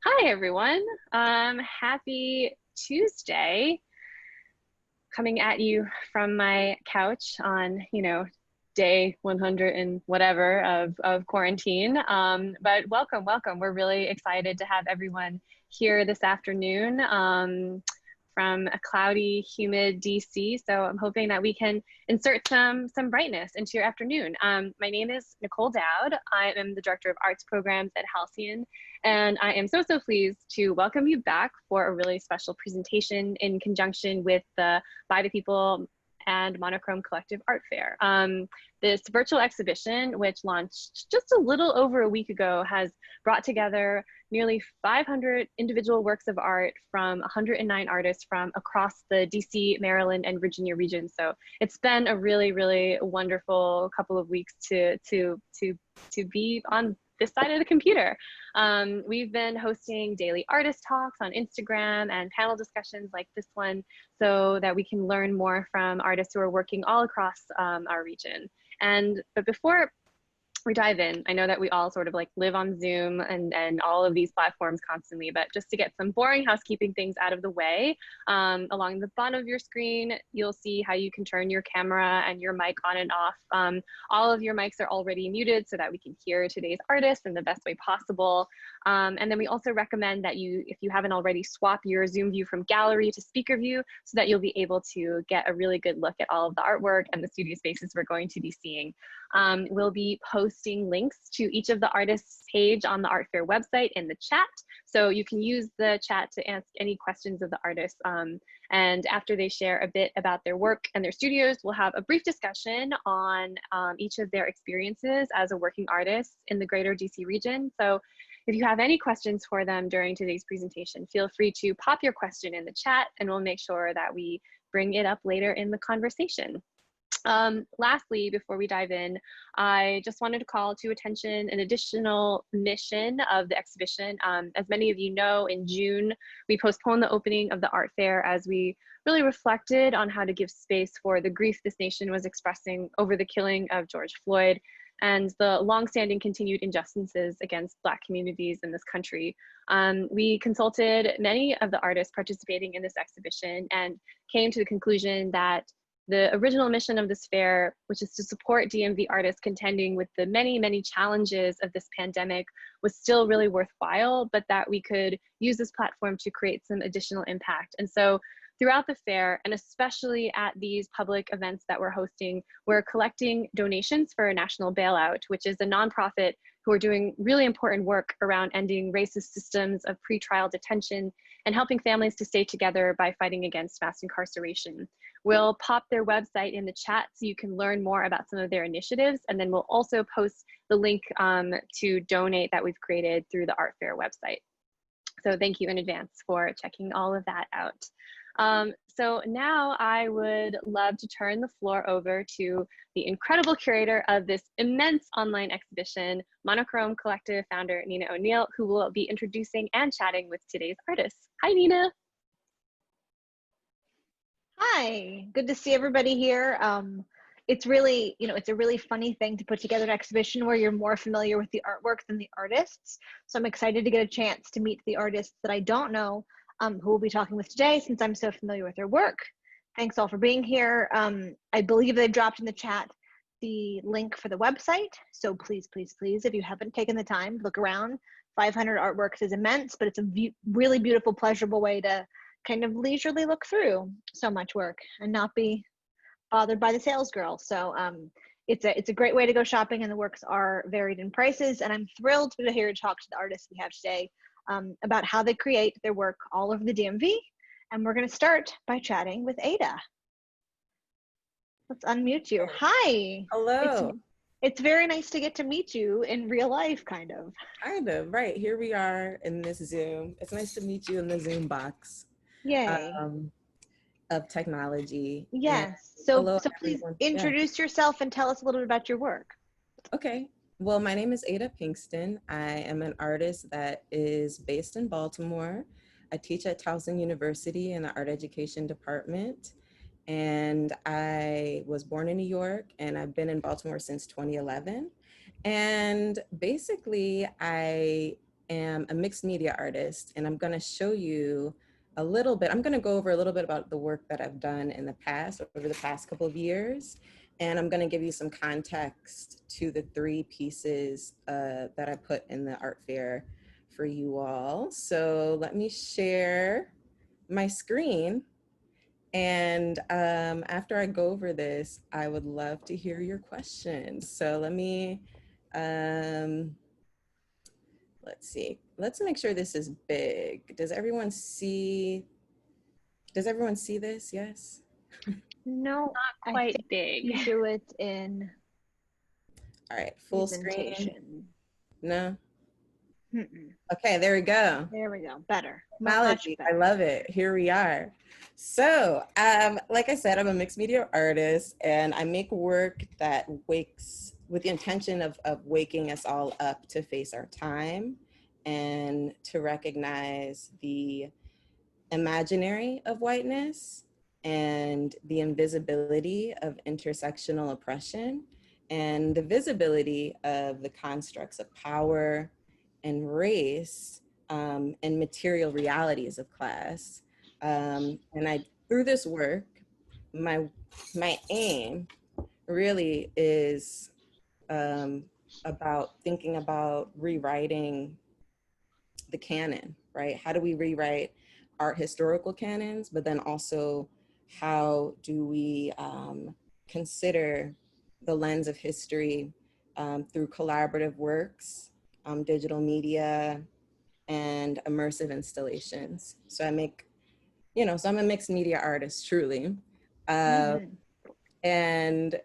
Hi, everyone. Happy Tuesday. Coming at you from my couch on, day 100 and whatever of quarantine. But welcome. We're really excited to have everyone here this afternoon from a cloudy, humid DC. So I'm hoping that we can insert some brightness into your afternoon. My name is Nicole Dowd. I am the Director of Arts Programs at Halcyon, and I am so pleased to welcome you back for a really special presentation in conjunction with the By the People and Monochrome Collective Art Fair. This virtual exhibition, which launched just a little over a week ago, has brought together nearly 500 individual works of art from 109 artists from across the DC, Maryland, and Virginia regions. So it's been a really wonderful couple of weeks to be on this side of the computer. We've been hosting daily artist talks on Instagram and panel discussions like this one so that we can learn more from artists who are working all across our region. But before we dive in, I know that we all sort of like live on Zoom and all of these platforms constantly, but just to get some boring housekeeping things out of the way, along the bottom of your screen, you'll see how you can turn your camera and your mic on and off. All of your mics are already muted so that we can hear today's artist in the best way possible. And then we also recommend that if you haven't already, swap your Zoom view from gallery to speaker view so that you'll be able to get a really good look at all of the artwork and the studio spaces we're going to be seeing. We'll be posting links to each of the artists' page on the Art Fair website in the chat. So you can use the chat to ask any questions of the artists. And after they share a bit about their work and their studios, we'll have a brief discussion on each of their experiences as a working artist in the greater DC region. So if you have any questions for them during today's presentation, feel free to pop your question in the chat and we'll make sure that we bring it up later in the conversation. Lastly, before we dive in, I just wanted to call to attention an additional mission of the exhibition. As many of you know, in June, we postponed the opening of the art fair as we really reflected on how to give space for the grief this nation was expressing over the killing of George Floyd and the longstanding continued injustices against Black communities in this country. We consulted many of the artists participating in this exhibition and came to the conclusion that the original mission of this fair, which is to support DMV artists contending with the many challenges of this pandemic, was still really worthwhile, but that we could use this platform to create some additional impact. And so throughout the fair, and especially at these public events that we're hosting, we're collecting donations for a national bailout, which is a nonprofit who are doing really important work around ending racist systems of pretrial detention and helping families to stay together by fighting against mass incarceration. We'll pop their website in the chat so you can learn more about some of their initiatives, and then we'll also post the link to donate that we've created through the Art Fair website. So thank you in advance for checking all of that out. So now I would love to turn the floor over to the incredible curator of this immense online exhibition, Monochrome Collective founder Nina O'Neill, who will be introducing and chatting with today's artists. Hi, Nina. Hi, good to see everybody here. It's really, it's a really funny thing to put together an exhibition where you're more familiar with the artwork than the artists. So I'm excited to get a chance to meet the artists that I don't know, who we'll be talking with today since I'm so familiar with their work. Thanks all for being here. I believe they dropped in the chat the link for the website. So please, if you haven't taken the time, look around. 500 artworks is immense, but it's a really beautiful, pleasurable way to kind of leisurely look through so much work and not be bothered by the sales girl. So it's a great way to go shopping, and the works are varied in prices. And I'm thrilled to be here to talk to the artists we have today about how they create their work all over the DMV. And we're going to start by chatting with Aydah. Let's unmute you. Hi. Hello. It's very nice to get to meet you in real life, kind of. Kind of, right. Here we are in this Zoom. It's nice to meet you in the Zoom box. Yay. Of technology. Yes. So please introduce yourself and tell us a little bit about your work. Okay. Well, my name is Aydah Pinkston. I am an artist that is based in Baltimore. I teach at Towson University in the art education department. And I was born in New York, and I've been in Baltimore since 2011. And basically, I am a mixed media artist, and I'm going to show you a little bit. I'm going to go over a little bit about the work that I've done in the past, over the past couple of years, and I'm going to give you some context to the 3 pieces that I put in the art fair for you all. So let me share my screen. And after I go over this, I would love to hear your questions. So let me, let's see. Let's make sure this is big. Does everyone see this? Yes? No, Not I quite think big. you do it in All right, full screen. presentation. No? Mm-mm. Okay, there we go. There we go. Better. Much Technology, I better. love it. Here we are. So, like I said, I'm a mixed media artist, and I make work that wakes with the intention of waking us all up to face our time and to recognize the imaginary of whiteness and the invisibility of intersectional oppression and the visibility of the constructs of power and race and material realities of class. Through this work, my aim really is about thinking about rewriting the canon, right? How do we rewrite art historical canons, but then also how do we consider the lens of history through collaborative works, digital media, and immersive installations. So I make, so I'm a mixed media artist, truly. And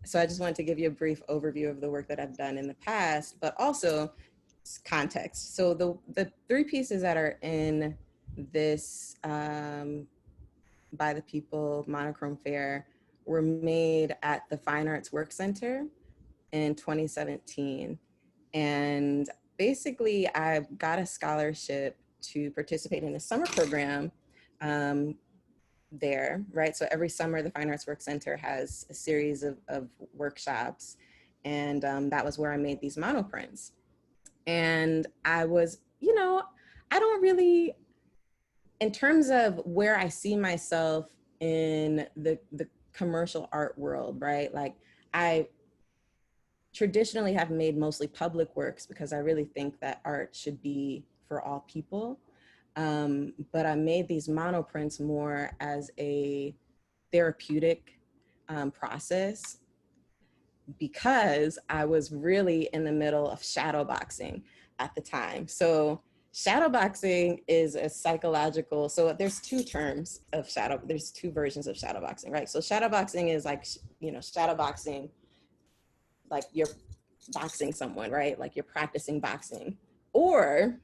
so I just wanted to give you a brief overview of the work that I've done in the past, but also context. So the 3 pieces that are in this by the People Monochrome Fair were made at the Fine Arts Work Center in 2017. And basically I got a scholarship to participate in a summer program there, right? So every summer the Fine Arts Work Center has a series of workshops, and that was where I made these monoprints. And I was, I don't really, in terms of where I see myself in the commercial art world, right? Like I traditionally have made mostly public works because I really think that art should be for all people. But I made these monoprints more as a therapeutic process because I was really in the middle of shadowboxing at the time. So shadowboxing is a psychological, so there's 2 terms of there's 2 versions of shadowboxing, right? So shadowboxing is like, shadowboxing, like you're boxing someone, right? Like you're practicing boxing. Or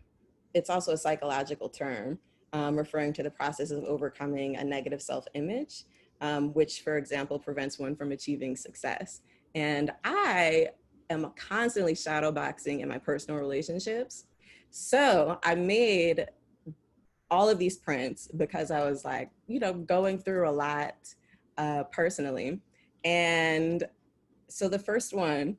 it's also a psychological term referring to the process of overcoming a negative self-image, which, for example, prevents one from achieving success. And I am constantly shadowboxing in my personal relationships. So I made all of these prints because I was like, going through a lot personally. And so the first one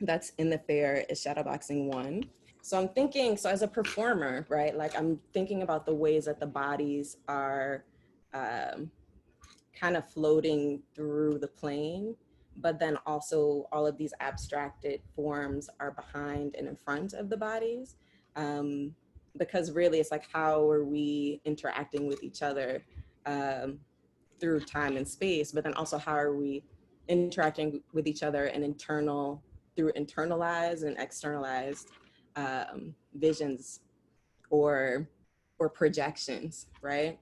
that's in the fair is Shadowboxing 1. So I'm thinking, so as a performer, right, like I'm thinking about the ways that the bodies are kind of floating through the plane, but then also all of these abstracted forms are behind and in front of the bodies. Because really it's like, how are we interacting with each other through time and space, but then also how are we interacting with each other and through internalized and externalized visions or projections, right?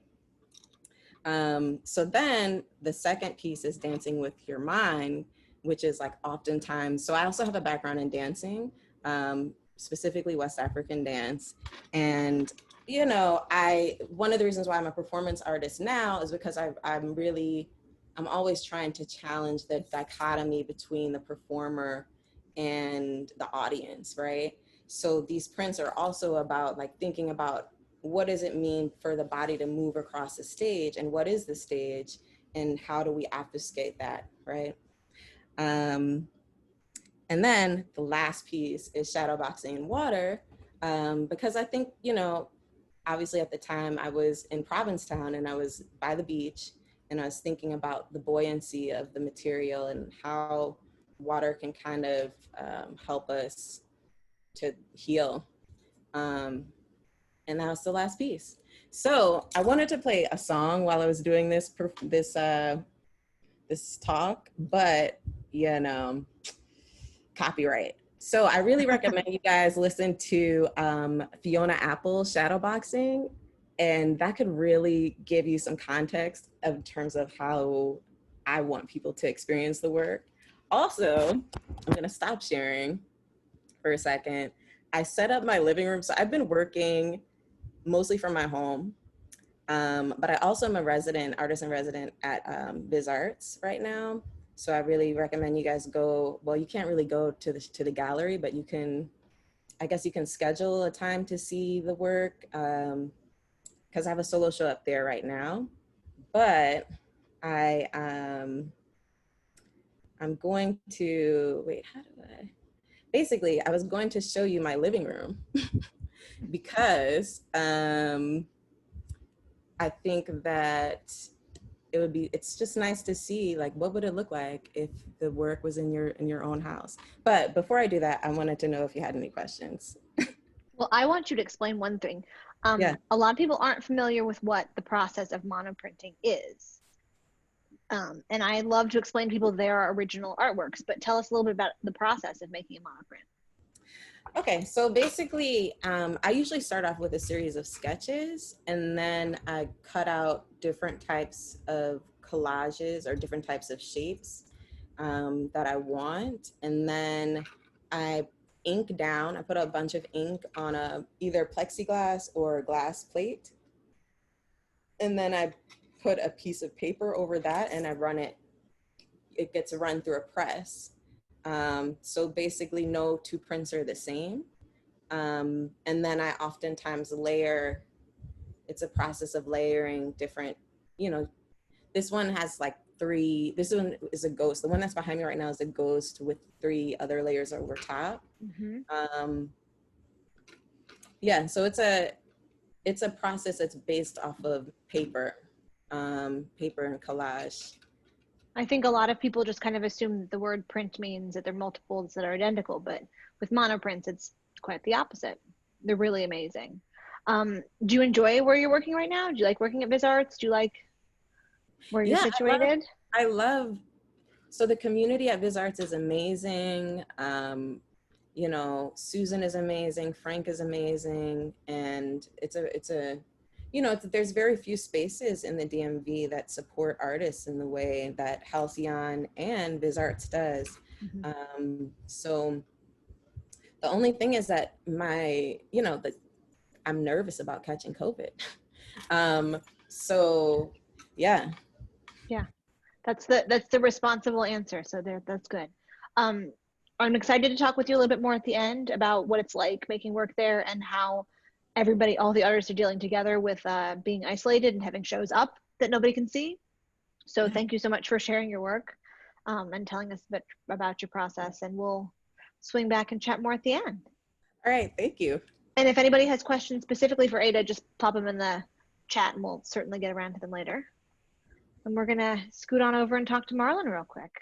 So then the second piece is dancing with your mind, which is like oftentimes, so I also have a background in dancing, specifically West African dance. And, one of the reasons why I'm a performance artist now is because I'm always trying to challenge the dichotomy between the performer and the audience, right? So these prints are also about like thinking about what does it mean for the body to move across the stage, and what is the stage, and how do we obfuscate that, right? And then the last piece is shadowboxing in water, Because I think, you know, obviously at the time I was in Provincetown and I was by the beach and I was thinking about the buoyancy of the material and how water can kind of help us to heal. And that was the last piece. So I wanted to play a song while I was doing this talk, but you know, copyright. So I really recommend you guys listen to Fiona Apple's Shadowboxing, and that could really give you some context in terms of how I want people to experience the work. Also, I'm gonna stop sharing for a second. I set up my living room. So I've been working mostly from my home, but I also am a artist in resident at Biz Arts right now. So I really recommend you guys go. Well, you can't really go to the gallery, but you can, I guess you can schedule a time to see the work, because I have a solo show up there right now. But I'm going to, wait, how do I? Basically, I was going to show you my living room because I think that it's just nice to see, like, what would it look like if the work was in your own house. But before I do that, I wanted to know if you had any questions. Well, I want you to explain one thing. Yeah. A lot of people aren't familiar with what the process of monoprinting is. And I love to explain to people their original artworks, but tell us a little bit about the process of making a monoprint. Okay, so basically, I usually start off with a series of sketches, and then I cut out different types of collages or different types of shapes that I want, and then I ink down. I put a bunch of ink on either plexiglass or glass plate, and then I put a piece of paper over that, and I run it. It gets run through a press. So basically no two prints are the same. And then I oftentimes layer, it's a process of layering different, you know, this one has like this one is a ghost. The one that's behind me right now is a ghost with 3 other layers over top. Mm-hmm. Yeah, so it's a process that's based off of paper and collage. I think a lot of people just kind of assume that the word print means that they're multiples that are identical, but with monoprints, it's quite the opposite. They're really amazing. Do you enjoy where you're working right now? Do you like working at Biz Arts? Do you like where you're situated? I love, so the community at Biz Arts is amazing. You know, Susan is amazing, Frank is amazing, and it's a you know, there's very few spaces in the DMV that support artists in the way that Halcyon and Biz Arts does. Mm-hmm. So the only thing is that I'm nervous about catching COVID. So yeah. Yeah, that's the responsible answer. So that's good. I'm excited to talk with you a little bit more at the end about what it's like making work there and how all the artists are dealing together with being isolated and having shows up that nobody can see. So thank you so much for sharing your work and telling us a bit about your process, and we'll swing back and chat more at the end. All right, thank you. And if anybody has questions specifically for Aydah, just pop them in the chat and we'll certainly get around to them later. And we're gonna scoot on over and talk to Marlon real quick.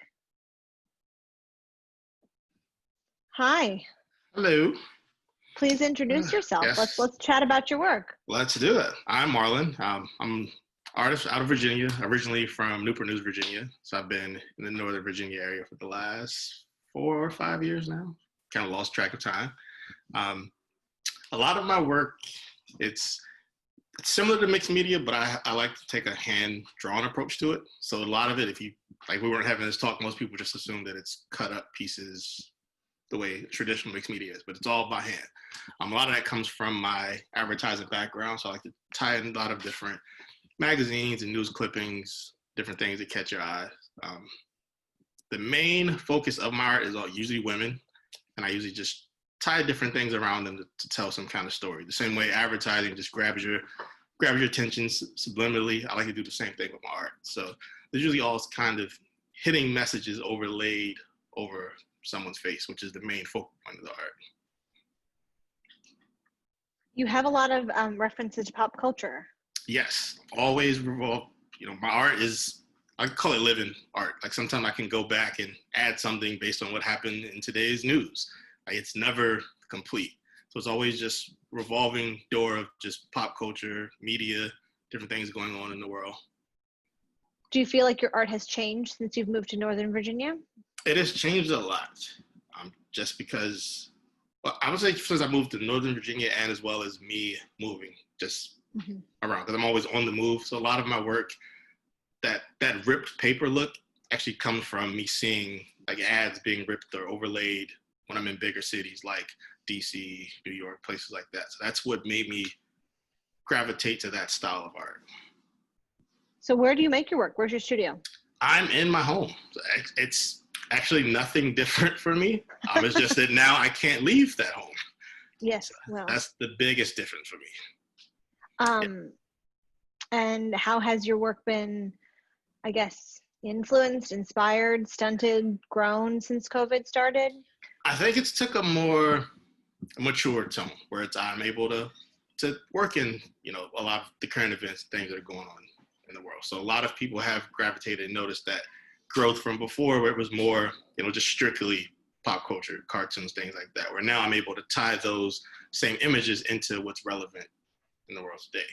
Hi. Hello. Please introduce yourself. Yes. Let's chat about your work. Let's do it. I'm Marlon. I'm an artist out of Virginia, originally from Newport News, Virginia. So I've been in the Northern Virginia area for the last 4 or 5 years now. Kind of lost track of time. A lot of my work, it's similar to mixed media, but I like to take a hand-drawn approach to it. So a lot of it, if you, like we weren't having this talk, most people just assume that it's cut up pieces the way traditional mixed media is, but it's all by hand. A lot of that comes from my advertising background, so I like to tie in a lot of different magazines and news clippings, different things that catch your eye. The main focus of my art is usually women, and I usually just tie different things around them to tell some kind of story. The same way advertising just grabs your attention subliminally, I like to do the same thing with my art. So there's usually all kind of hitting messages overlaid over someone's face, which is the main focal point of the art. You have a lot of references to pop culture. Yes, always revolve. My art is, I call it living art. Like sometimes I can go back and add something based on what happened in today's news. Like it's never complete. So it's always just revolving door of just pop culture, media, different things going on in the world. Do you feel like your art has changed since you've moved to Northern Virginia? It has changed a lot, just because, well, I would say since I moved to Northern Virginia and as well as me moving just around, because I'm always on the move. So a lot of my work, that ripped paper look actually comes from me seeing like ads being ripped or overlaid when I'm in bigger cities like DC, New York, places like that. So that's what made me gravitate to that style of art. So where do you make your work? Where's your studio? I'm in my home. It's actually nothing different for me. It's just that now I can't leave that home. Yes, well. That's the biggest difference for me. And how has your work been, I guess, influenced, inspired, stunted, grown since COVID started? I think it's took a more mature tone where I'm able to work in, a lot of the current events, things that are going on in the world. So a lot of people have gravitated and noticed that growth from before where it was more, just strictly pop culture, cartoons, things like that, where now I'm able to tie those same images into what's relevant in the world today.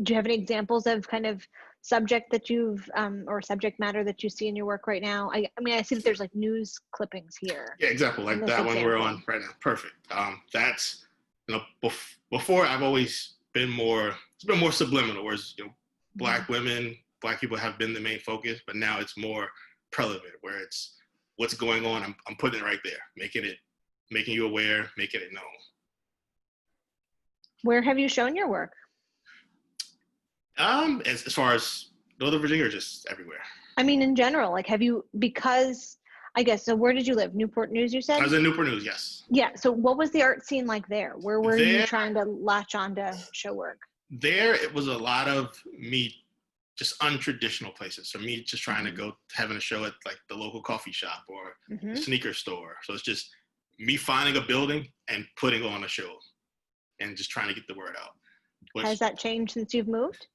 Do you have any examples of kind of subject that you've or subject matter that you see in your work right now? I mean, I see that there's like news clippings here. Yeah, example like that one we're on right now. Perfect. That's before I've always been more. It's been more subliminal, whereas Black women, Black people have been the main focus, but now it's more prevalent, where it's what's going on. I'm putting it right there, making you aware, making it known. Where have you shown your work? As far as Northern Virginia or just everywhere? I mean, in general, like because I guess, so where did you live? Newport News, you said? I was in Newport News, yes. Yeah, so what was the art scene like there? Where were you trying to latch on to show work? There, it was a lot of me just untraditional places. So me just trying to go, having a show at like the local coffee shop or the sneaker store. So it's just me finding a building and putting on a show and just trying to get the word out. Has that changed since you've moved?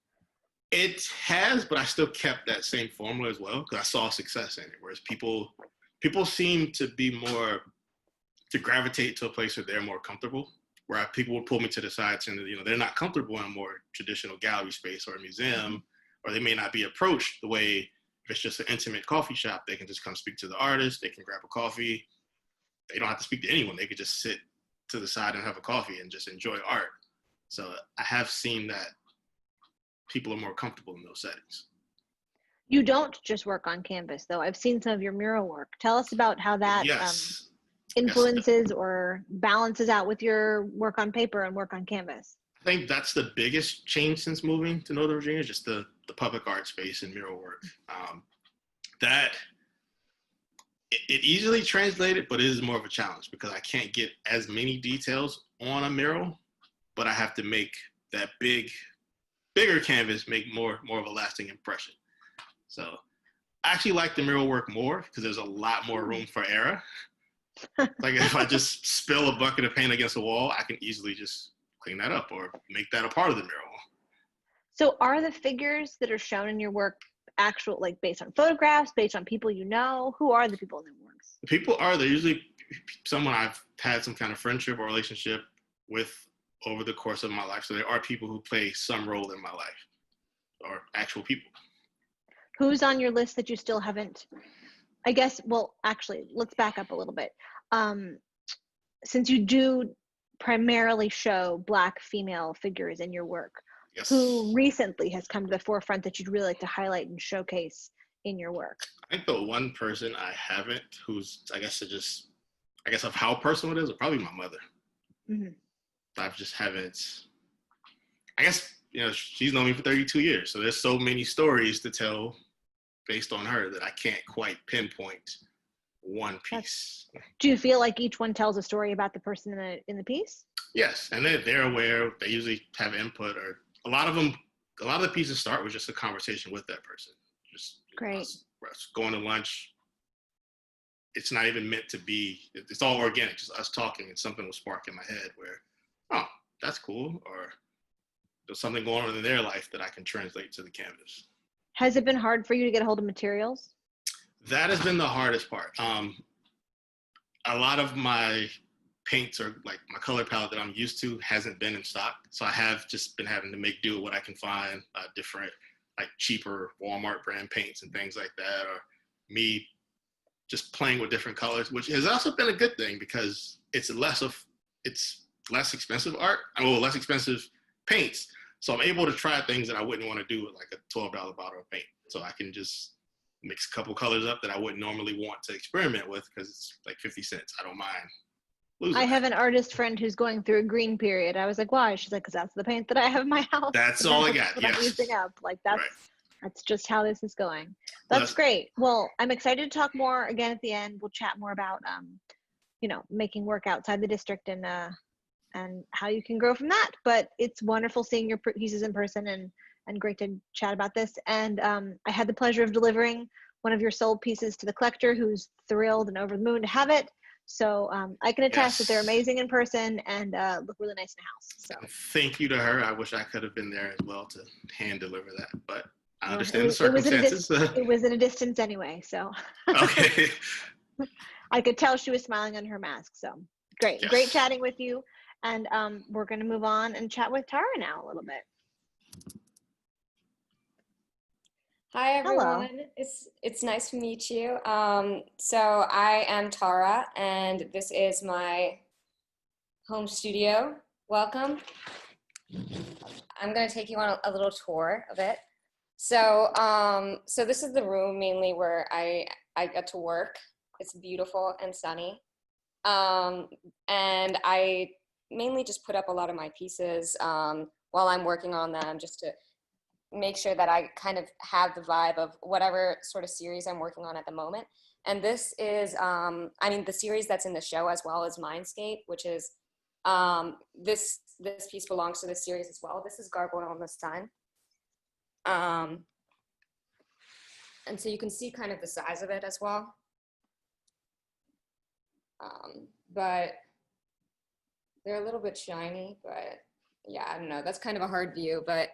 It has, but I still kept that same formula as well because I saw success in it. Whereas people seem to be more, to gravitate to a place where they're more comfortable, where people would pull me to the side saying that, they're not comfortable in a more traditional gallery space or a museum, or they may not be approached the way, if it's just an intimate coffee shop, they can just come speak to the artist, they can grab a coffee. They don't have to speak to anyone. They could just sit to the side and have a coffee and just enjoy art. So I have seen that people are more comfortable in those settings. You don't just work on canvas, though. I've seen some of your mural work. Tell us about how that influences or balances out with your work on paper and work on canvas. I think that's the biggest change since moving to Northern Virginia, just the public art space and mural work. That it easily translated, but it is more of a challenge because I can't get as many details on a mural, but I have to make that bigger canvas make more of a lasting impression. So I actually like the mural work more because there's a lot more room for error. Like if I just spill a bucket of paint against a wall, I can easily just clean that up or make that a part of the mural. So are the figures that are shown in your work actual, like based on photographs, based on people you know? Who are the people in the works? The people they're usually someone I've had some kind of friendship or relationship with over the course of my life. So there are people who play some role in my life or actual people. Who's on your list that you still haven't, I guess, well, actually, let's back up a little bit. Since you do primarily show Black female figures in your work, yes. Who recently has come to the forefront that you'd really like to highlight and showcase in your work? I think the one person I haven't, who's, I guess of how personal it is, probably my mother. Mm-hmm. I just haven't, I guess, she's known me for 32 years. So there's so many stories to tell based on her that I can't quite pinpoint one piece. Do you feel like each one tells a story about the person in the piece? Yes, and they're aware. They usually have input, or a lot of the pieces start with just a conversation with that person. Just great. Going to lunch. it's not even meant to be, it's all organic, just us talking, and something will spark in my head where, oh, that's cool, or there's something going on in their life that I can translate to the canvas. Has it been hard for you to get a hold of materials? That has been the hardest part. A lot of my paints, or like my color palette that I'm used to, hasn't been in stock. So I have just been having to make do with what I can find, different, like cheaper Walmart brand paints and things like that, or me just playing with different colors, which has also been a good thing because it's less expensive art, less expensive paints. So I'm able to try things that I wouldn't want to do with like a $12 bottle of paint. So I can just mix a couple colors up that I wouldn't normally want to experiment with because it's like 50 cents. I don't mind losing I have that. an artist friend who's going through a green period. I was like, why? She's like, because that's the paint that I have in my house. That's all I got. What Yes. I'm using up. Like Right. that's just how this is going. That's great. Well, I'm excited to talk more again at the end. We'll chat more about making work outside the district and how you can grow from that. But it's wonderful seeing your pieces in person and great to chat about this. And I had the pleasure of delivering one of your sold pieces to the collector, who's thrilled and over the moon to have it. So I can attest that they're amazing in person and look really nice in the house. So thank you to her. I wish I could have been there as well to hand deliver that, but I understand the circumstances. It was at a distance anyway, so. Okay. I could tell she was smiling under her mask. So great, Yes. Great chatting with you. And we're going to move on and chat with Tara now a little bit. Hi everyone. Hello. It's nice to meet you. So I am Tara, and this is my home studio. Welcome. I'm going to take you on a little tour of it. So so this is the room mainly where I get to work. It's beautiful and sunny, and I mainly just put up a lot of my pieces while I'm working on them, just to make sure that I kind of have the vibe of whatever sort of series I'm working on at the moment. And this is, the series that's in the show as well as Mindscape, which is, this piece belongs to this series as well. This is Gargoyle in the Sun. And so you can see kind of the size of it as well. But they're a little bit shiny, but yeah, I don't know. That's kind of a hard view, but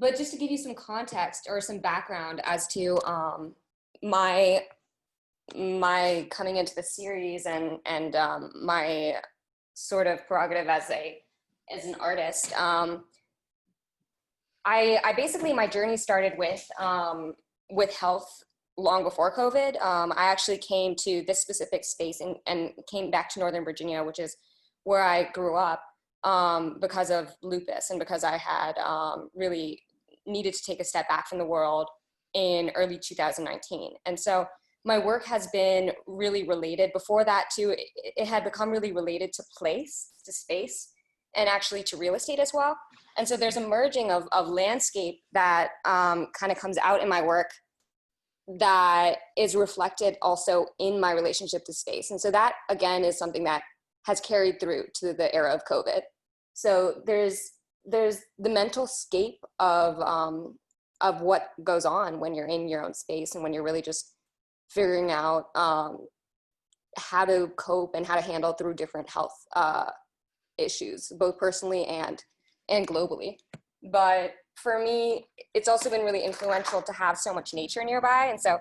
but just to give you some context or some background as to my coming into the series and my sort of prerogative as an artist. I basically, my journey started with health long before COVID. I actually came to this specific space and came back to Northern Virginia, which is where I grew up, because of lupus and because I had really needed to take a step back from the world in early 2019. And so my work has been really related. Before that too, it had become really related to place, to space, and actually to real estate as well. And so there's a merging of landscape that kind of comes out in my work that is reflected also in my relationship to space. And so that, again, is something that has carried through to the era of COVID. So there's the mental scape of what goes on when you're in your own space and when you're really just figuring out how to cope and how to handle through different health issues, both personally and globally. But for me, it's also been really influential to have so much nature nearby. And so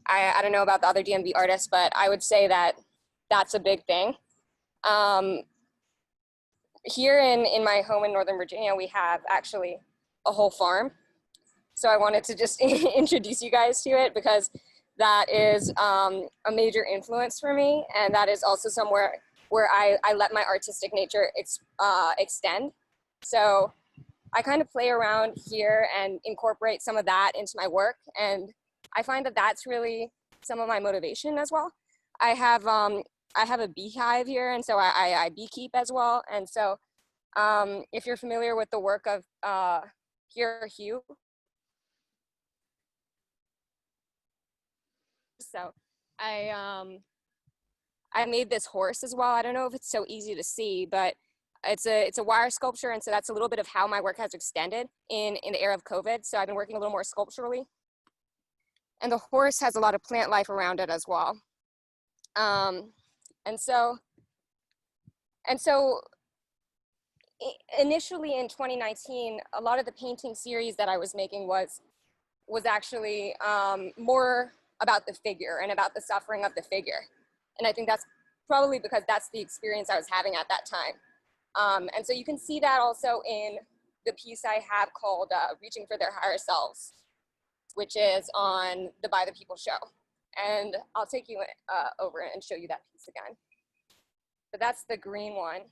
I don't know about the other DMV artists, but I would say that that's a big thing. Here in my home in Northern Virginia, we have actually a whole farm. So I wanted to just introduce you guys to it because that is a major influence for me. And that is also somewhere where I let my artistic nature extend. So I kind of play around here and incorporate some of that into my work. And I find that that's really some of my motivation as well. I have a beehive here, and so I beekeep as well. And so if you're familiar with the work of Hugh, so I made this horse as well. I don't know if it's so easy to see, but it's a wire sculpture, and so that's a little bit of how my work has extended in the era of COVID. So I've been working a little more sculpturally. And the horse has a lot of plant life around it as well. And so initially in 2019, a lot of the painting series that I was making was actually more about the figure and about the suffering of the figure. And I think that's probably because that's the experience I was having at that time. And so you can see that also in the piece I have called Reaching for Their Higher Selves, which is on the By the People show. And I'll take you over and show you that piece again. But that's the green one.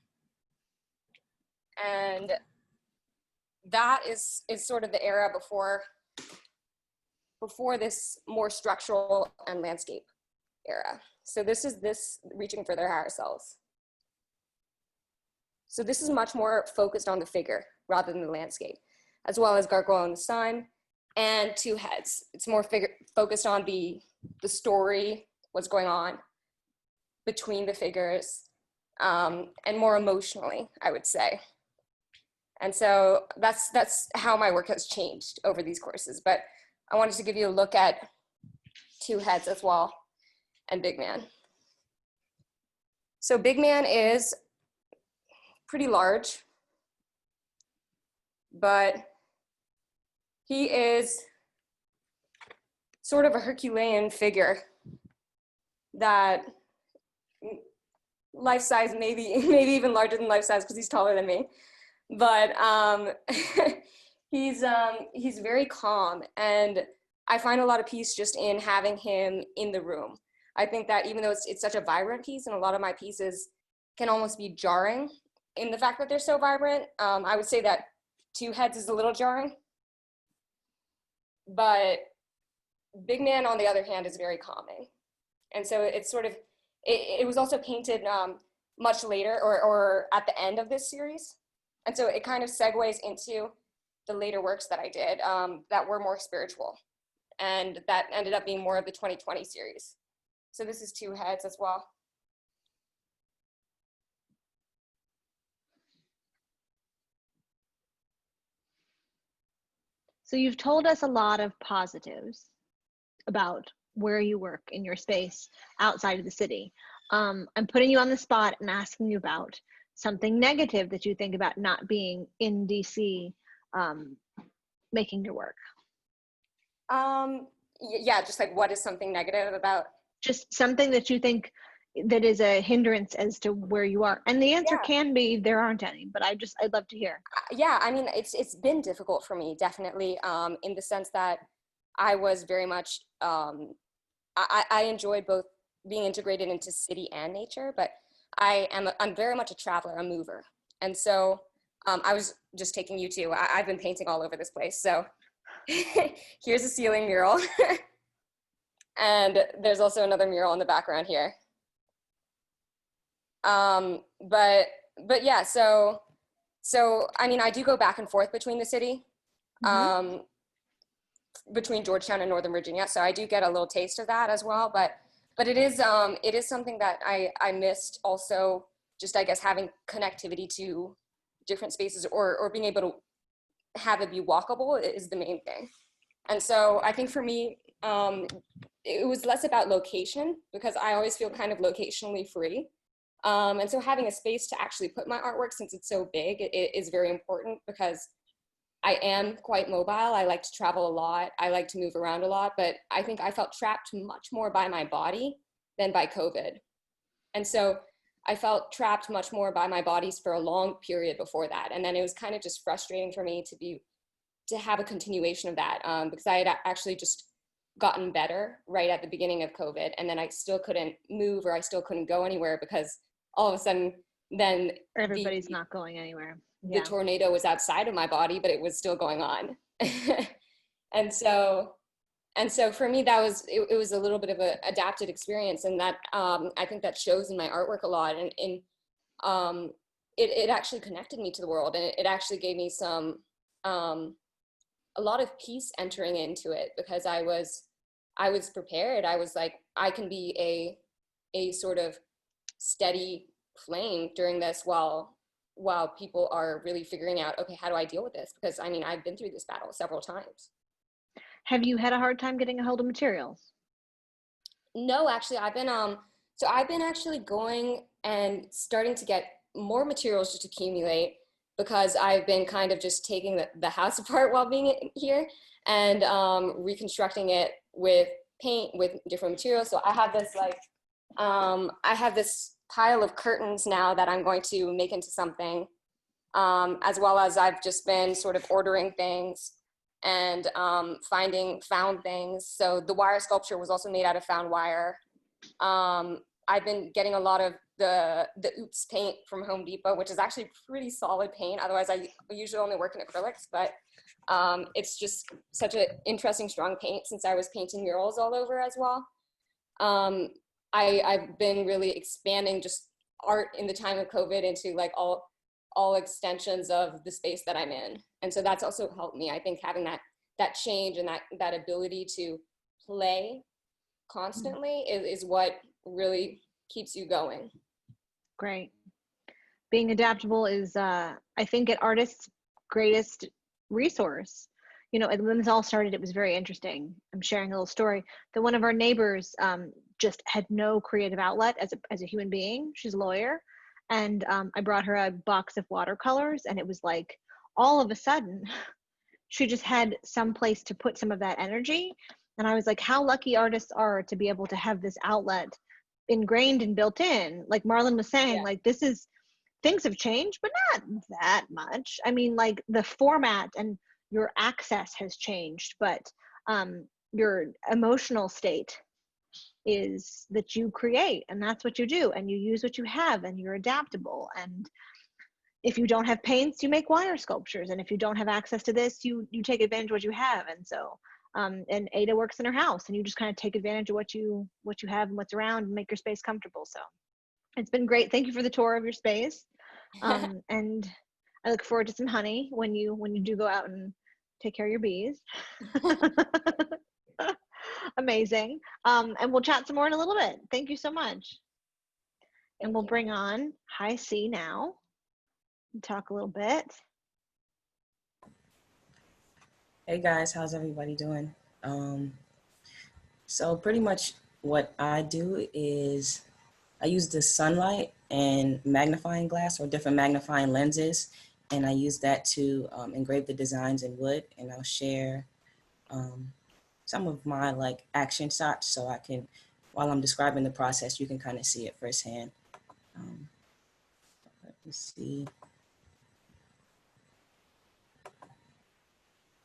And that is sort of the era before this more structural and landscape era. So this is Reaching for Their Higher Selves. So this is much more focused on the figure rather than the landscape, as well as Gargoyle in the Sun and Two Heads. It's more focused on the story, what's going on between the figures, and more emotionally, I would say. And so that's how my work has changed over these courses. But I wanted to give you a look at Two Heads as well, and Big Man. So Big Man is pretty large, but he is sort of a Herculean figure that life size, maybe even larger than life size because he's taller than me. But he's very calm, and I find a lot of peace just in having him in the room. I think that even though it's such a vibrant piece, and a lot of my pieces can almost be jarring in the fact that they're so vibrant, I would say that Two Heads is a little jarring. But Big Man, on the other hand, is very calming. And so it's sort of, it was also painted much later or at the end of this series. And so it kind of segues into the later works that I did that were more spiritual. And that ended up being more of the 2020 series. So this is Two Heads as well. So you've told us a lot of positives about where you work in your space outside of the city. I'm putting you on the spot and asking you about something negative that you think about not being in DC, making your work. Yeah, just like what is something negative about? Just something that you think that is a hindrance as to where you are. And the answer can be there aren't any, but I'd love to hear. Yeah, I mean, it's been difficult for me, definitely, in the sense that I was very much, I enjoyed both being integrated into city and nature, but I'm very much a traveler, a mover. And so I was just taking you to, I've been painting all over this place. So here's a ceiling mural. And there's also another mural in the background here. But yeah, so I mean, I do go back and forth between the city, between Georgetown and Northern Virginia. So I do get a little taste of that as well, but it is something that I missed also, just I guess having connectivity to different spaces or being able to have it be walkable is the main thing. And so I think for me, it was less about location because I always feel kind of locationally free. And so having a space to actually put my artwork, since it's so big, it is very important because I am quite mobile. I like to travel a lot. I like to move around a lot, but I think I felt trapped much more by my body than by COVID. And so I felt trapped much more by my bodies for a long period before that. And then it was kind of just frustrating for me to have a continuation of that because I had actually just gotten better right at the beginning of COVID. And then I still couldn't move or I still couldn't go anywhere because all of a sudden then everybody's not going anywhere. The tornado was outside of my body, but it was still going on. and so for me, that was, it was a little bit of an adapted experience. And that, I think that shows in my artwork a lot. And it actually connected me to the world. And it actually gave me some, a lot of peace entering into it because I was prepared. I was like, I can be a sort of steady flame during this while people are really figuring out, okay, how do I deal with this? Because I mean, I've been through this battle several times. Have you had a hard time getting a hold of materials? No, actually, I've been actually going and starting to get more materials just to accumulate because I've been kind of just taking the house apart while being here and reconstructing it with paint with different materials. So I have this pile of curtains now that I'm going to make into something, as well as I've just been sort of ordering things and finding found things. So the wire sculpture was also made out of found wire. I've been getting a lot of the Oops paint from Home Depot, which is actually pretty solid paint. Otherwise, I usually only work in acrylics, but it's just such an interesting, strong paint since I was painting murals all over as well. I've been really expanding just art in the time of COVID into like all extensions of the space that I'm in. And so that's also helped me. I think having that change and that ability to play constantly is what really keeps you going. Great. Being adaptable is, I think, an artist's greatest resource. You know, and when this all started, it was very interesting. I'm sharing a little story that one of our neighbors just had no creative outlet as a human being. She's a lawyer. And I brought her a box of watercolors, and it was like, all of a sudden, she just had some place to put some of that energy. And I was like, how lucky artists are to be able to have this outlet ingrained and built in. Like Marlon was saying, like things have changed, but not that much. I mean, like the format and your access has changed, but your emotional state is that you create, and that's what you do, and you use what you have, and you're adaptable. And if you don't have paints, you make wire sculptures, and if you don't have access to this, you take advantage of what you have. And so and Aydah works in her house, and you just kind of take advantage of what you have and what's around and make your space comfortable. So it's been great. Thank you for the tour of your space. And I look forward to some honey when you do go out and take care of your bees. Amazing. And we'll chat some more in a little bit. Thank you so much. And we'll bring on Hi C now and talk a little bit. Hey guys, how's everybody doing? So pretty much what I do is I use the sunlight and magnifying glass or different magnifying lenses, and I use that to engrave the designs in wood, and I'll share some of my like action shots so I can, while I'm describing the process, you can kind of see it firsthand. Let me see.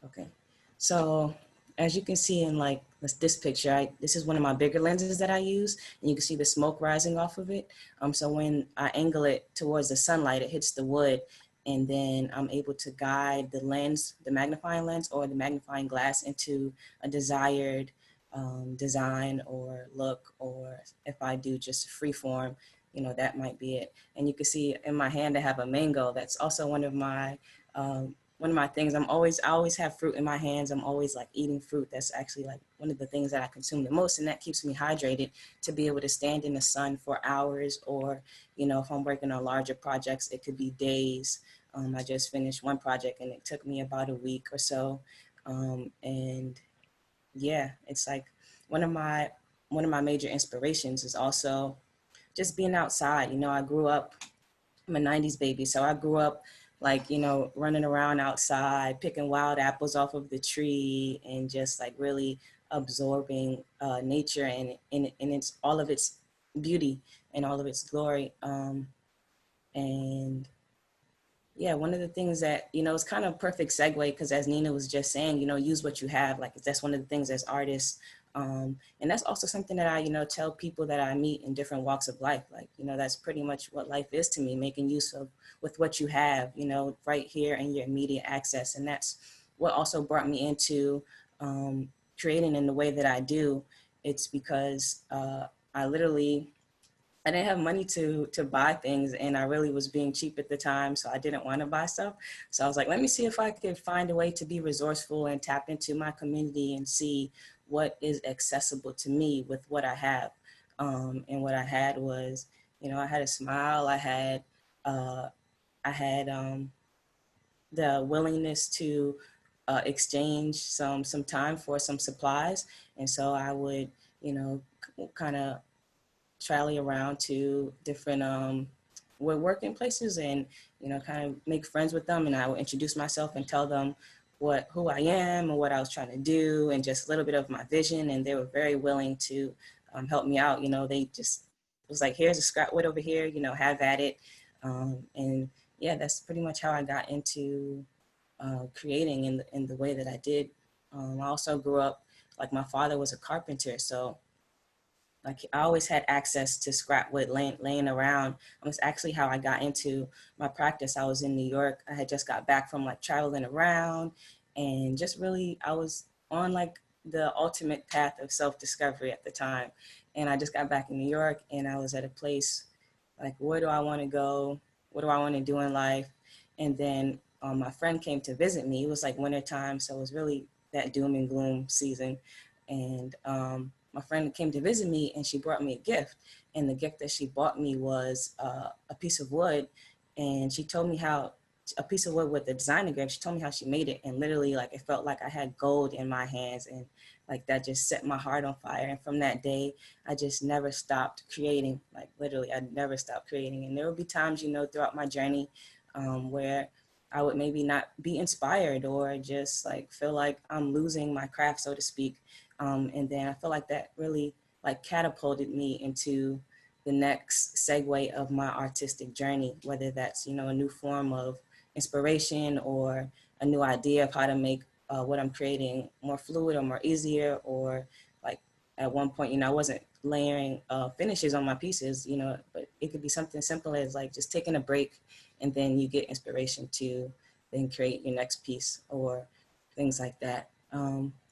Okay, so as you can see in like this picture, this is one of my bigger lenses that I use, and you can see the smoke rising off of it. So when I angle it towards the sunlight, it hits the wood, and then I'm able to guide the lens, the magnifying lens or the magnifying glass into a desired design or look, or if I do just free form, you know, that might be it. And you can see in my hand, I have a mango. That's also one of my things. I always have fruit in my hands. I'm always like eating fruit. That's actually like one of the things that I consume the most, and that keeps me hydrated to be able to stand in the sun for hours, or, you know, if I'm working on larger projects, it could be days. I just finished one project and it took me about a week or so. And yeah, it's like one of my major inspirations is also just being outside. You know, I'm a 90s baby, so I grew up like, you know, running around outside, picking wild apples off of the tree, and just like really absorbing nature and its all of its beauty and all of its glory. And yeah, one of the things that, you know, it's kind of a perfect segue, because as Nina was just saying, you know, use what you have. Like that's one of the things as artists. And that's also something that I, you know, tell people that I meet in different walks of life. Like, you know, that's pretty much what life is to me, making use of with what you have, you know, right here in your immediate access. And that's what also brought me into creating in the way that I do. It's because I didn't have money to buy things, and I really was being cheap at the time, so I didn't want to buy stuff. So I was like, let me see if I could find a way to be resourceful and tap into my community and see what is accessible to me with what I have. And what I had was, you know, I had a smile, I had the willingness to exchange some time for some supplies. And so I would, you know, kind of trolley around to different working places and, you know, kind of make friends with them. And I would introduce myself and tell them who I am and what I was trying to do and just a little bit of my vision. And they were very willing to help me out. You know, they just was like, here's a scrap wood over here, you know, have at it. And yeah, that's pretty much how I got into creating in the way that I did. I also grew up, like my father was a carpenter. So like I always had access to scrap wood laying around. It was actually how I got into my practice. I was in New York. I had just got back from like traveling around and just really, I was on like the ultimate path of self-discovery at the time. And I just got back in New York and I was at a place like, where do I want to go? What do I want to do in life? And then my friend came to visit me. It was like wintertime, so it was really that doom and gloom season. And my friend came to visit me and she brought me a gift. And the gift that she bought me was a piece of wood. And she told me how, a piece of wood with the design engraved, she told me how she made it. And literally like, it felt like I had gold in my hands. And like that just set my heart on fire. And from that day, I just never stopped creating. Like literally, I never stopped creating. And there would be times, you know, throughout my journey where I would maybe not be inspired or just like feel like I'm losing my craft, so to speak. And then I feel like that really like catapulted me into the next segue of my artistic journey, whether that's, you know, a new form of inspiration or a new idea of how to make what I'm creating more fluid or more easier, or like at one point, you know, I wasn't layering finishes on my pieces, you know, but it could be something simple as like just taking a break and then you get inspiration to then create your next piece or things like that.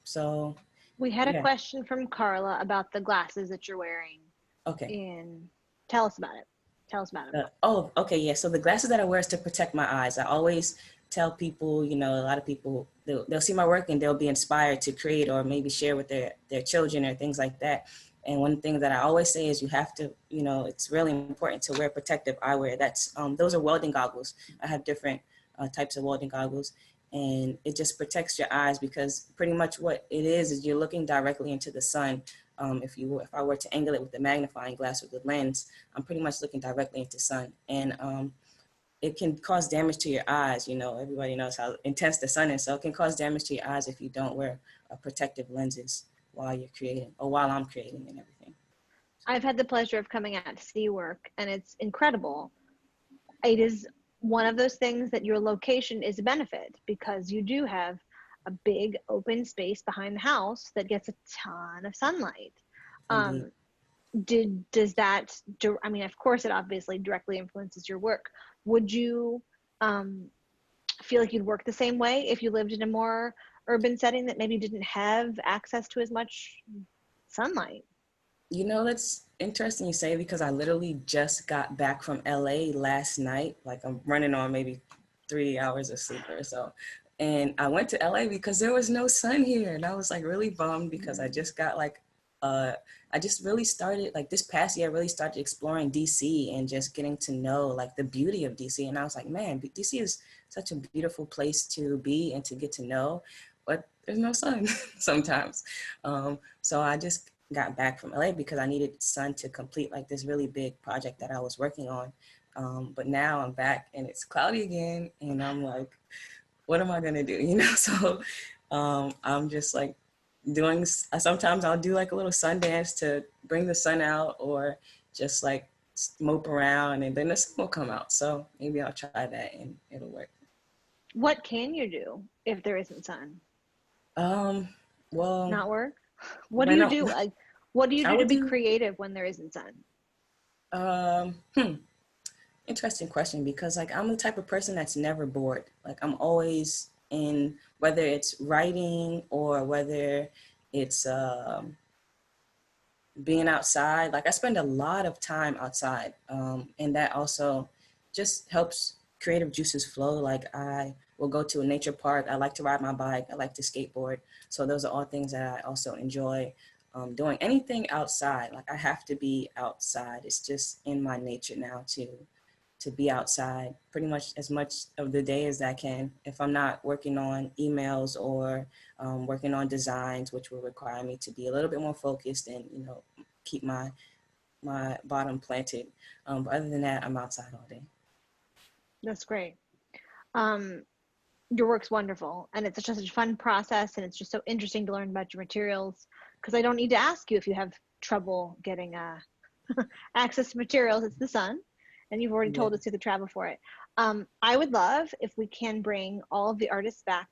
So We had a yeah. question from Carla about the glasses that you're wearing. Okay. And tell us about it. Tell us about it. Oh, okay. Yeah. So the glasses that I wear is to protect my eyes. I always tell people, you know, a lot of people, they'll see my work and they'll be inspired to create or maybe share with their children or things like that. And one thing that I always say is you have to, you know, it's really important to wear protective eyewear. That's, those are welding goggles. I have different types of welding goggles, and it just protects your eyes because pretty much what it is you're looking directly into the sun. If I were to angle it with the magnifying glass with the lens, I'm pretty much looking directly into sun. And it can cause damage to your eyes. You know, everybody knows how intense the sun is. So it can cause damage to your eyes if you don't wear protective lenses while you're creating or while I'm creating and everything. I've had the pleasure of coming out to see you work and it's incredible. It is one of those things that your location is a benefit because you do have a big open space behind the house that gets a ton of sunlight. Does that, I mean, of course it obviously directly influences your work. Would you feel like you'd work the same way if you lived in a more urban setting that maybe didn't have access to as much sunlight? You know, that's interesting you say, because I literally just got back from LA last night. Like I'm running on maybe 3 hours of sleep or so. And I went to LA because there was no sun here. And I was like really bummed because I just got like, I just really started like this past year, I really started exploring DC and just getting to know like the beauty of DC. And I was like, man, DC is such a beautiful place to be and to get to know, but there's no sun sometimes. So I just got back from LA because I needed sun to complete like this really big project that I was working on. But now I'm back and it's cloudy again and I'm like, what am I gonna do? You know, so I'm just like doing, sometimes I'll do like a little sun dance to bring the sun out or just like mope around and then the sun will come out. So maybe I'll try that and it'll work. What can you do if there isn't sun? Well, not work. What do you do? Like, what do you do to be creative when there isn't sun? Interesting question, because like I'm the type of person that's never bored. Like I'm always in, whether it's writing or whether it's being outside. Like I spend a lot of time outside, and that also just helps creative juices flow. Like I will go to a nature park. I like to ride my bike. I like to skateboard. So those are all things that I also enjoy doing. Anything outside, like I have to be outside. It's just in my nature now to to be outside pretty much as much of the day as I can. If I'm not working on emails or working on designs, which will require me to be a little bit more focused and, you know, keep my bottom planted. But other than that, I'm outside all day. That's great. Your work's wonderful, and it's just such a fun process, and it's just so interesting to learn about your materials, because I don't need to ask you if you have trouble getting access to materials. It's the sun, and you've already told us through the travel for it. I would love if we can bring all of the artists back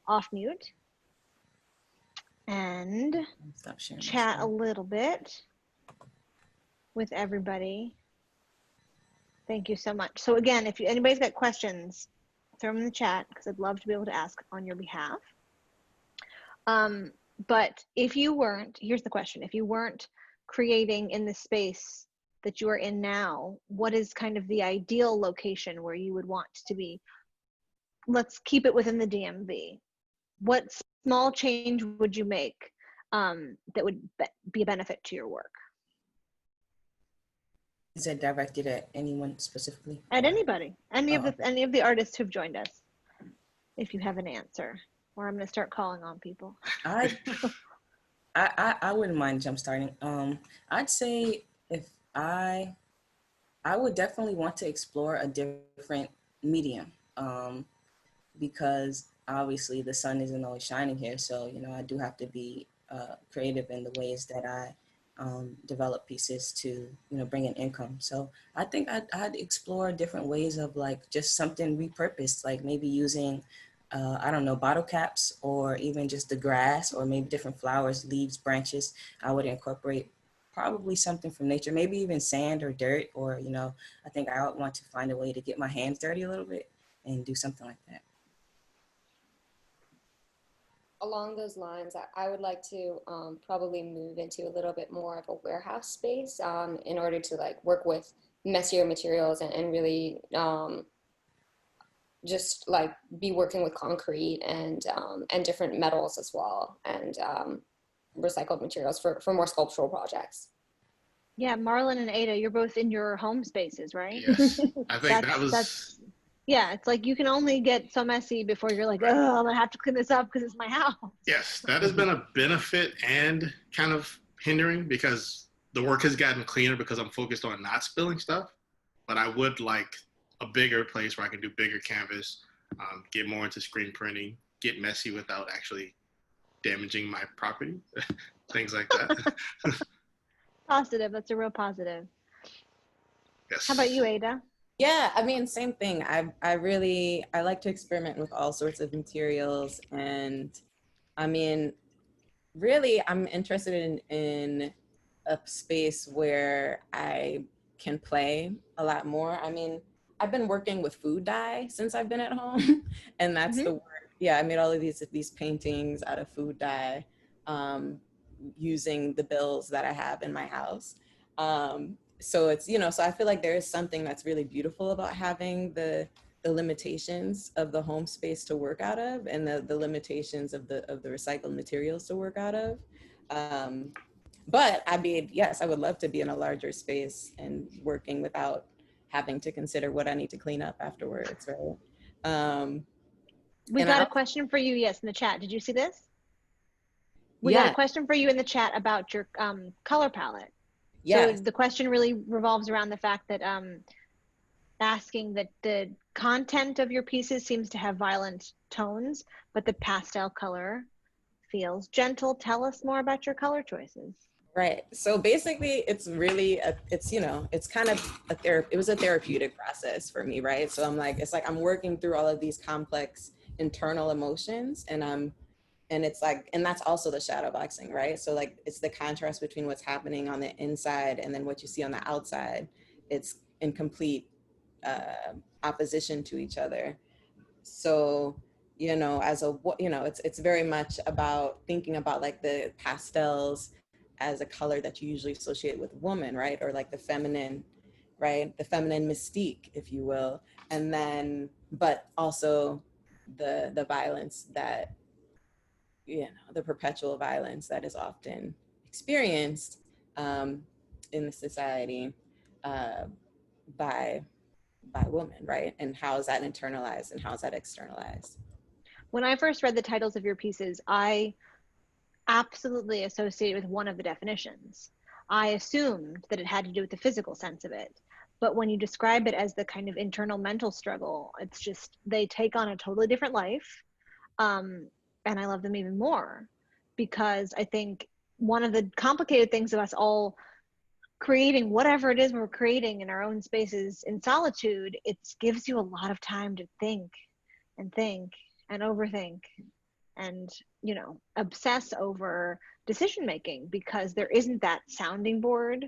off mute and chat a little bit with everybody. Thank you so much. So again, if anybody's got questions, throw them in the chat, because I'd love to be able to ask on your behalf. But if you weren't, here's the question: if you weren't creating in the space that you are in now, what is kind of the ideal location where you would want to be? Let's keep it within the DMV. What small change would you make that would be a benefit to your work? Is it directed at anyone specifically? At anybody, any of the artists who've joined us. If you have an answer, or I'm going to start calling on people. I wouldn't mind jumpstarting. I'd say if I would definitely want to explore a different medium, because obviously the sun isn't always shining here. So, you know, I do have to be creative in the ways that I develop pieces to, you know, bring in income. So I think I'd explore different ways of like just something repurposed, like maybe using, I don't know, bottle caps, or even just the grass, or maybe different flowers, leaves, branches. I would incorporate probably something from nature, maybe even sand or dirt, or, you know, I think I would want to find a way to get my hands dirty a little bit and do something like that. Along those lines, I would like to probably move into a little bit more of a warehouse space in order to like work with messier materials and really just like be working with concrete and different metals as well, and recycled materials for more sculptural projects. Yeah, Marlon and Aydah, you're both in your home spaces, right? Yes, I think that's yeah, it's like you can only get so messy before you're like, oh, I'm gonna have to clean this up because it's my house. Yes, that has been a benefit and kind of hindering, because the work has gotten cleaner because I'm focused on not spilling stuff. But I would like a bigger place where I can do bigger canvas, get more into screen printing, get messy without actually damaging my property, things like that. Positive, that's a real positive. Yes. How about you, Aydah? Yeah, I mean, same thing. I like to experiment with all sorts of materials, and I mean, really, I'm interested in a space where I can play a lot more. I mean, I've been working with food dye since I've been at home, and that's the work. Yeah, I made all of these paintings out of food dye, using the bills that I have in my house. So it's, you know, so I feel like there is something that's really beautiful about having the limitations of the home space to work out of, and the limitations of the recycled materials to work out of. But I mean, yes, I would love to be in a larger space and working without having to consider what I need to clean up afterwards, right? We got a question for you, yes, in the chat. Did you see this? We got a question for you in the chat about your color palette. Yes. So the question really revolves around the fact that asking that the content of your pieces seems to have violent tones, but the pastel color feels gentle. Tell us more about your color choices. Right. So basically, it's really, you know, it's kind of it was a therapeutic process for me, right? So it's like I'm working through all of these complex internal emotions, and it's like, and that's also the shadow boxing, right? So like, it's the contrast between what's happening on the inside and then what you see on the outside. It's in complete opposition to each other. So, you know, it's very much about thinking about like the pastels as a color that you usually associate with woman, right? Or like the feminine, right? The feminine mystique, if you will. And then, but also the violence that, you know, the perpetual violence that is often experienced in the society by by women, right? And how is that internalized and how is that externalized? When I first read the titles of your pieces, I absolutely associated with one of the definitions. I assumed that it had to do with the physical sense of it. But when you describe it as the kind of internal mental struggle, it's just, they take on a totally different life. And I love them even more because I think one of the complicated things of us all creating whatever it is we're creating in our own spaces in solitude, it gives you a lot of time to think and think and overthink and, you know, obsess over decision making because there isn't that sounding board,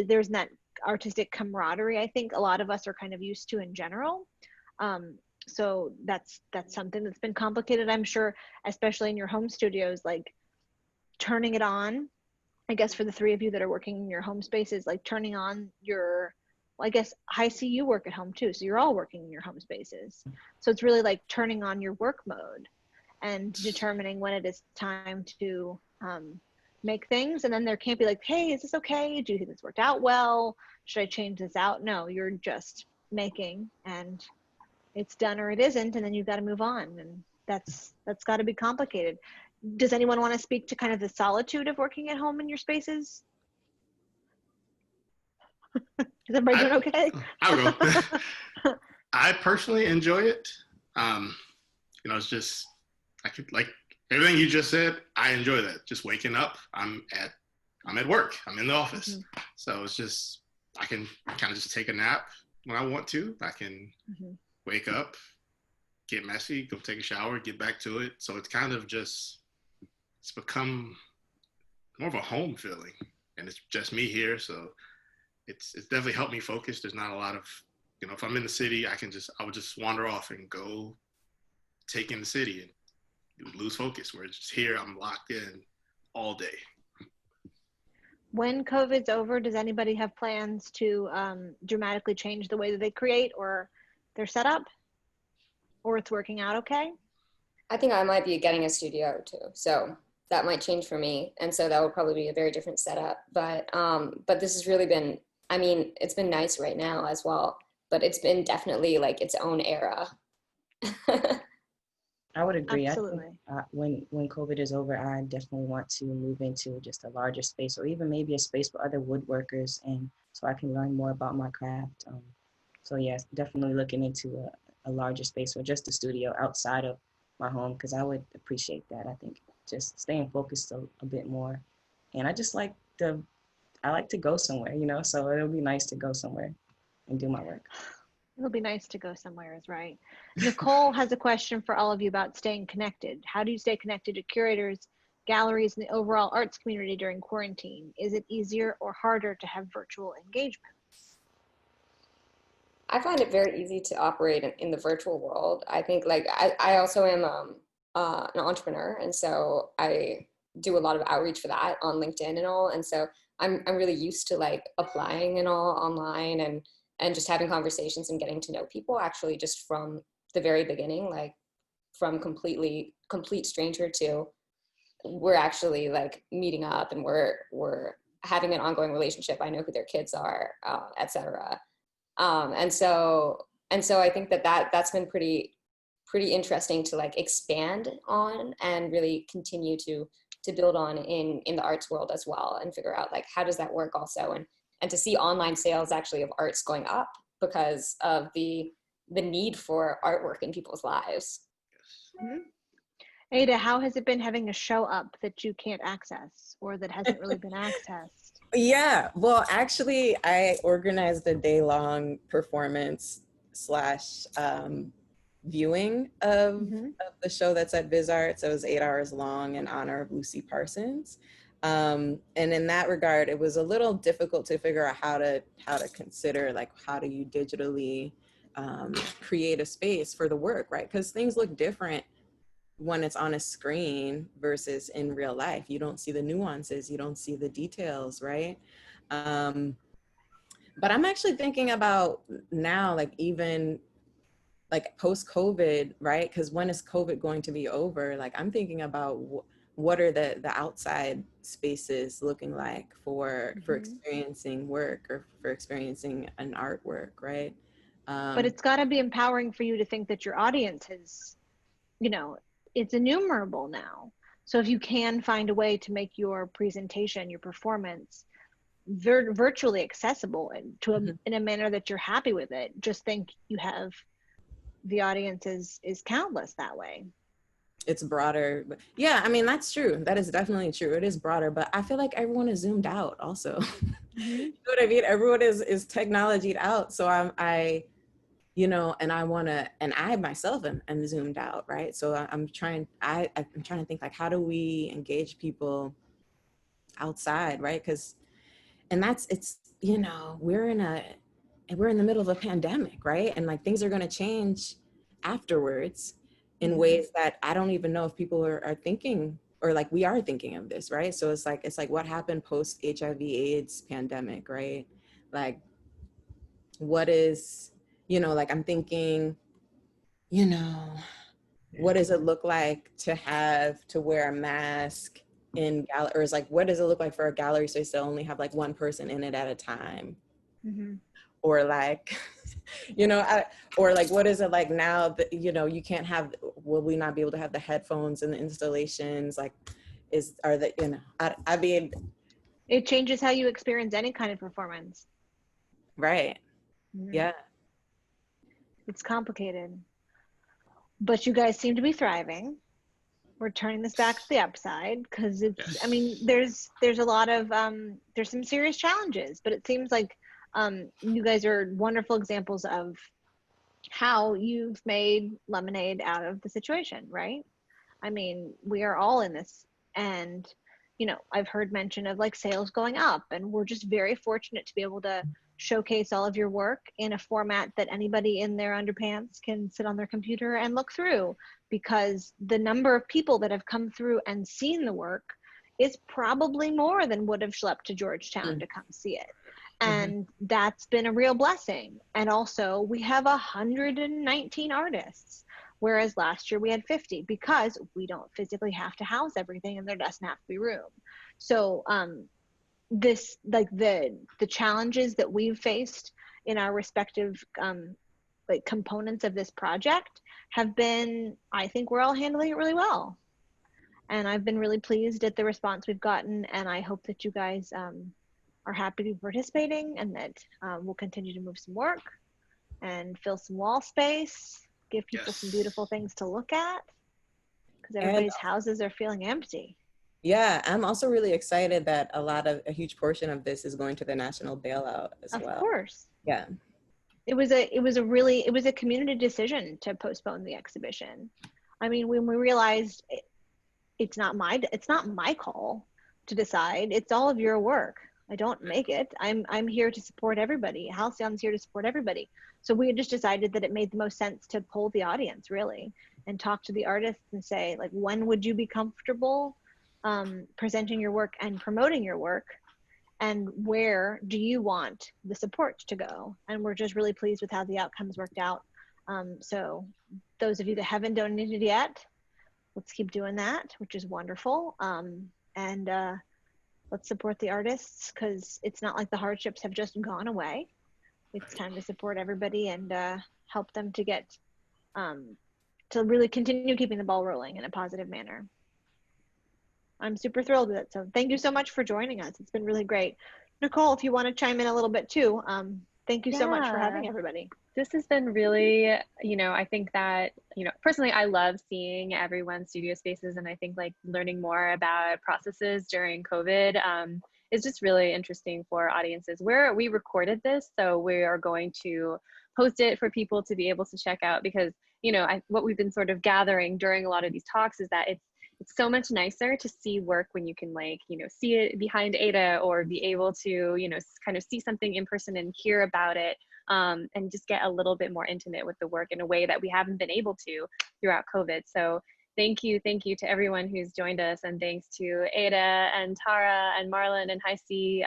there's that artistic camaraderie I think a lot of us are kind of used to in general. So that's something that's been complicated, I'm sure, especially in your home studios, like turning it on. I guess for the three of you that are working in your home spaces, like turning on your, well, I guess I see you work at home too, so you're all working in your home spaces. So it's really like turning on your work mode and determining when it is time to make things. And then there can't be like, hey, is this okay? Do you think this worked out well? Should I change this out? No, you're just making and it's done or it isn't, and then you've got to move on. And that's got to be complicated. Does anyone want to speak to kind of the solitude of working at home in your spaces? Is everybody doing okay? I'll go. I personally enjoy it. You know, it's just, I could, like everything you just said, I enjoy that. Just waking up, I'm at work, I'm in the office. Mm-hmm. So it's just, I can kind of just take a nap when I want to. I can wake up, get messy, go take a shower, get back to it. So it's kind of just, it's become more of a home feeling, and it's just me here. So it's definitely helped me focus. There's not a lot of, you know, if I'm in the city, I would just wander off and go take in the city and you would lose focus. Where it's just here, I'm locked in all day. When COVID's over, does anybody have plans to dramatically change the way that they create or their setup, or it's working out okay? I think I might be getting a studio too, so that might change for me, and so that would probably be a very different setup. But this has really been, I mean, it's been nice right now as well, but it's been definitely like its own era. I would agree. Absolutely. I think when COVID is over, I definitely want to move into just a larger space, or even maybe a space for other woodworkers, and so I can learn more about my craft. So yes, definitely looking into a larger space or just a studio outside of my home, because I would appreciate that. I think just staying focused a bit more, and I like to go somewhere, you know. So it'll be nice to go somewhere and do my work. It'll be nice to go somewhere is right. Nicole has a question for all of you about staying connected. How do you stay connected to curators, galleries, and the overall arts community during quarantine? Is it easier or harder to have virtual engagements? I find it very easy to operate in the virtual world. I think like I also am an entrepreneur, and so I do a lot of outreach for that on LinkedIn and all. And so I'm really used to like applying and all online and just having conversations and getting to know people actually just from the very beginning, like from complete stranger to we're actually like meeting up and we're having an ongoing relationship. I know who their kids are, etc. And so I think that's been pretty interesting to like expand on and really continue to build on in the arts world as well, and figure out like how does that work also, and to see online sales actually of arts going up because of the need for artwork in people's lives. Mm-hmm. Aydah, how has it been having a show up that you can't access or that hasn't really been accessed? Yeah, well, actually, I organized a day-long performance / viewing of the show that's at Viz Arts. It was 8 hours long in honor of Lucy Parsons. And in that regard, it was a little difficult to figure out how to consider, like, how do you digitally create a space for the work, right? Because things look different when it's on a screen versus in real life. You don't see the nuances, you don't see the details, right? But I'm actually thinking about now, like even like post-COVID, right? Because when is COVID going to be over? Like I'm thinking about what are the outside spaces looking like for experiencing work or for experiencing an artwork, right? But it's got to be empowering for you to think that your audience is, you know, it's innumerable now. So if you can find a way to make your presentation, your performance virtually accessible and in a manner that you're happy with it, just think you have the audience is countless that way. It's broader. Yeah, I mean, that's true. That is definitely true. It is broader, but I feel like everyone is zoomed out also. You know what I mean? Everyone is technologied out. So I you know, and I myself am zoomed out, right? So I'm trying to think like, how do we engage people outside, right? It's, you know, we're in the middle of a pandemic, right? And like things are going to change afterwards in ways that I don't even know if people are thinking, or like we are thinking of this, right? So it's like what happened post HIV/AIDS pandemic, right? Like what is, you know, like I'm thinking, you know, what does it look like to wear a mask in galleries? Like, what does it look like for a gallery space to only have like one person in it at a time? Or like, you know, or like, what is it like now that, you know, you can't have, will we not be able to have the headphones and the installations? Like, you know, I mean. It changes how you experience any kind of performance. Right. Yeah. It's complicated. But you guys seem to be thriving. We're turning this back to the upside because it's, I mean, there's a lot of, there's some serious challenges, but it seems like you guys are wonderful examples of how you've made lemonade out of the situation, right? I mean, we are all in this, and, you know, I've heard mention of like sales going up, and we're just very fortunate to be able to showcase all of your work in a format that anybody in their underpants can sit on their computer and look through, because the number of people that have come through and seen the work is probably more than would have schlepped to Georgetown to come see it. And that's been a real blessing. And also we have 119 artists, whereas last year we had 50, because we don't physically have to house everything and there doesn't have to be room. So this, like the challenges that we've faced in our respective like components of this project have been, I think we're all handling it really well. And I've been really pleased at the response we've gotten, and I hope that you guys are happy to be participating, and that we'll continue to move some work and fill some wall space, give people some beautiful things to look at, because everybody's houses are feeling empty. Yeah, I'm also really excited that a huge portion of this is going to the national bailout as well. Of course. Yeah. It was a community decision to postpone the exhibition. I mean, when we realized it's not my call to decide, it's all of your work. I don't make it. I'm here to support everybody. Halcyon's here to support everybody. So we just decided that it made the most sense to poll the audience, really, and talk to the artists and say, like, when would you be comfortable presenting your work and promoting your work, and where do you want the support to go? And we're just really pleased with how the outcomes worked out. So those of you that haven't donated yet, let's keep doing that, which is wonderful. And let's support the artists, because it's not like the hardships have just gone away. It's time to support everybody and help them to get, to really continue keeping the ball rolling in a positive manner. I'm super thrilled with it. So thank you so much for joining us. It's been really great. Nicole, if you want to chime in a little bit too, thank you so much for having everybody. This has been really, you know, I think that, you know, personally, I love seeing everyone's studio spaces, and I think like learning more about processes during COVID is just really interesting for audiences. We recorded this, so we are going to post it for people to be able to check out, because, you know, what we've been sort of gathering during a lot of these talks is that it's so much nicer to see work when you can, like, you know, see it behind Aydah, or be able to, you know, kind of see something in person and hear about it, and just get a little bit more intimate with the work in a way that we haven't been able to throughout COVID. So Thank you to everyone who's joined us, and thanks to Aydah and Tara and Marlon and Heisi.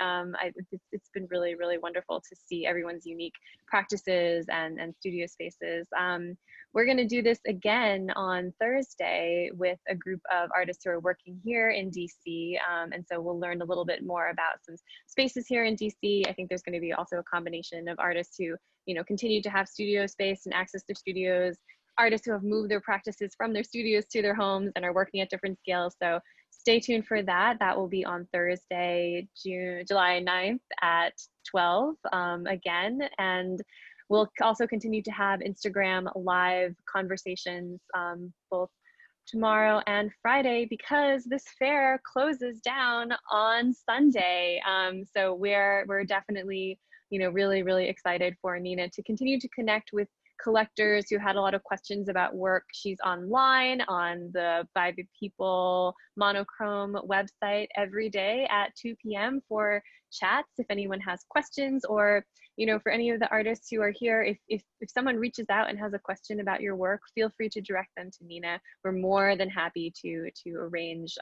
It's been really, really wonderful to see everyone's unique practices and studio spaces. We're going to do this again on Thursday with a group of artists who are working here in DC, and so we'll learn a little bit more about some spaces here in DC. I think there's going to be also a combination of artists who, you know, continue to have studio space and access to studios, artists who have moved their practices from their studios to their homes and are working at different scales. So stay tuned for that. That will be on Thursday, July 9th at 12 again. And we'll also continue to have Instagram live conversations both tomorrow and Friday, because this fair closes down on Sunday. So we're definitely, you know, really, really excited for Nina to continue to connect with collectors who had a lot of questions about work. She's online on the By the People Monochrome website every day at 2 p.m. for chats if anyone has questions, or, you know, for any of the artists who are here, if someone reaches out and has a question about your work, feel free to direct them to Nina. We're more than happy to arrange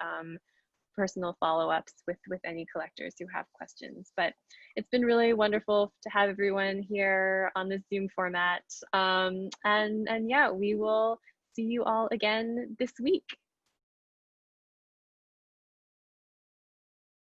personal follow-ups with any collectors who have questions. But it's been really wonderful to have everyone here on this Zoom format. And yeah, we will see you all again this week.